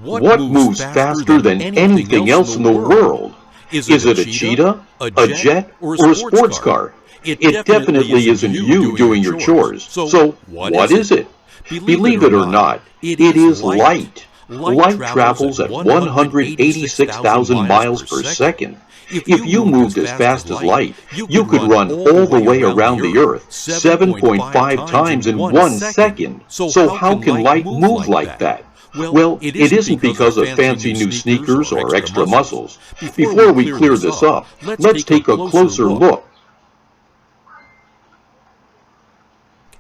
What moves faster than anything else in the world? Is it a cheetah, a jet, or a sports car? It definitely isn't you doing your chores. So, what is it? Believe it or not, it is light. Light travels at 186,000 miles per second. If you moved as fast as light, you could run all the way around the Earth 7.5 times in 1 second. So how can light move like that? Well, it isn't because of fancy new sneakers or extra muscles. Before we clear this up, let's take a closer look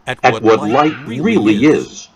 at what light really is.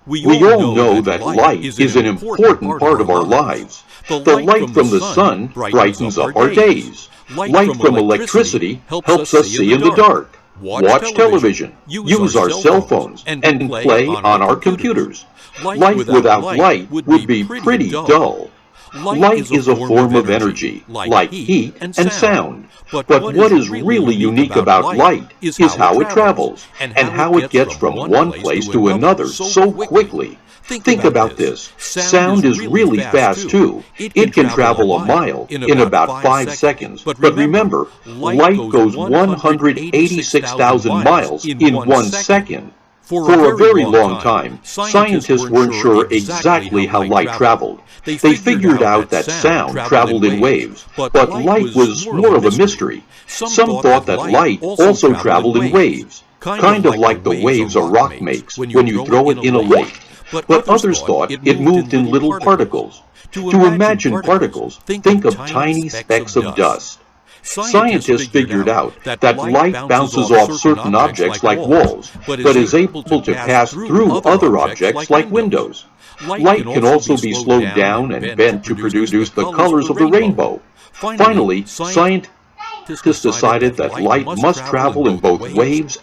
We all know that light is an important part of our lives. The light from the sun brightens up our days. Light from electricity helps us see in the dark, watch television, use our cell phones, and play on our computers. Life without light would be pretty dull. Light is a form of energy, like heat and sound. But what is really unique about light is how it travels, and how it gets from one place to another so quickly. Think about this. Sound is really fast too. It can travel a mile in about 5 seconds. But remember, light goes 186,000 miles in 1 second. For a very long time, scientists weren't sure exactly how light traveled. They figured out that sound traveled in waves, but light was more of a mystery. Some thought that light also traveled in waves, kind of like the waves a rock makes when you throw it in a lake. But others thought it moved in little particles. To imagine particles, think of tiny specks of dust. Scientists figured out that light bounces off certain objects like walls, but is able to pass through other objects like windows. Light can also be slowed down and bent to produce the colors of the rainbow. Finally, scientists decided that light must travel in both waves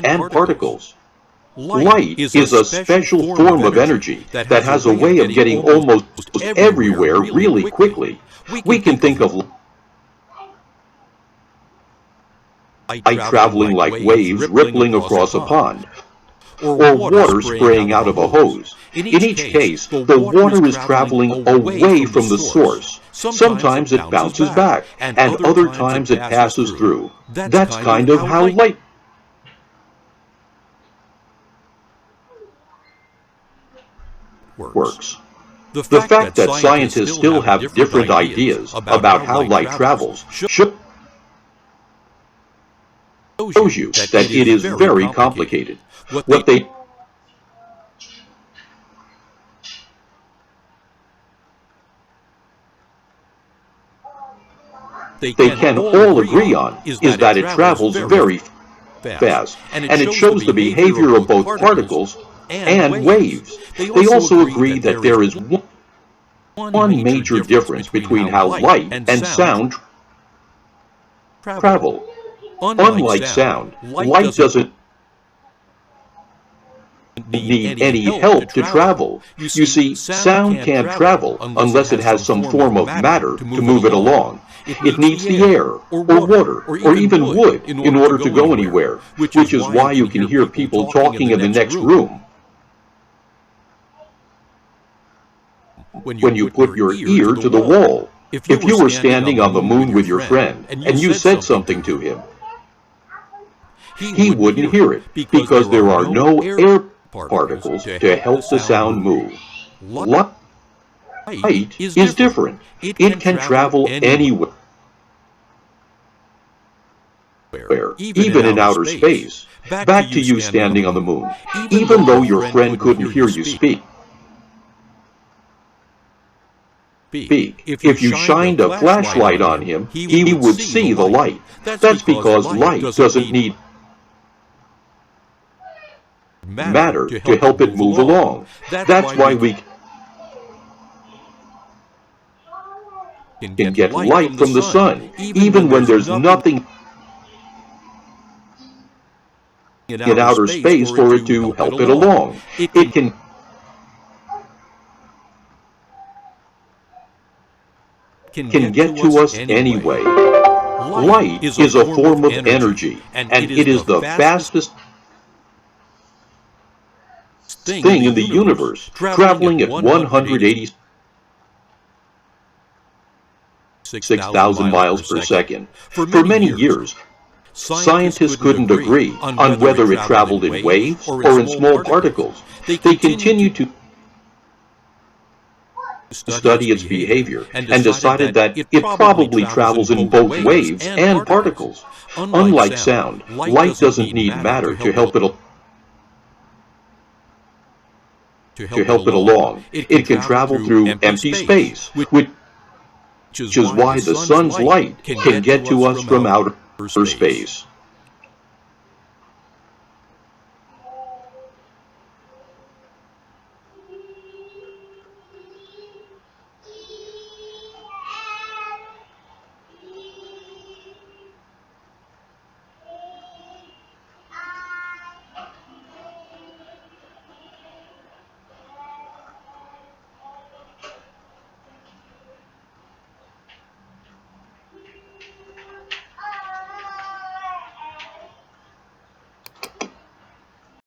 and particles. Light is a special form of energy that has a way of getting almost everywhere really quickly. We can think of light traveling like waves rippling across a pond, or water spraying out of a hose. In each case, the water is traveling away from the source. Sometimes it bounces back, and other times it passes through. That's kind of how light works. The fact that scientists still have different ideas about how light travels shows you that it is very complicated. What they can all agree on is that it travels very fast, and it shows the behavior of both particles and waves. They also agree that there is one major difference between how light and sound travel. Unlike sound, light doesn't need any help to travel. You see, sound can't travel unless it has some form of matter to move it along. It needs the air, or water, or even wood in order to go anywhere, which is why you can hear people talking in the next room when you put your ear to the wall. If you were standing on the moon with your friend and you said something to him, he wouldn't hear it because there are no air particles to help the sound move. Light is different. It can travel anywhere, even in outer space. Back to you standing on the moon. Even though your friend couldn't hear you speak, if you shined a flashlight on him, he would see the light. That's because light doesn't need matter to help it move along. That's why we can get light from the sun, even when there's nothing in outer space for it to help it along. It can get to us anyway. Light is a form of energy, and it is the fastest thing in the universe, traveling at 186,000 miles per second. For many years, scientists couldn't agree on whether it traveled in waves or in small particles. They continued to study its behavior and decided that it probably travels in both waves and particles. Unlike sound, light doesn't need matter to help it along. It can travel through empty space, which is why the sun's light can get to us from outer space.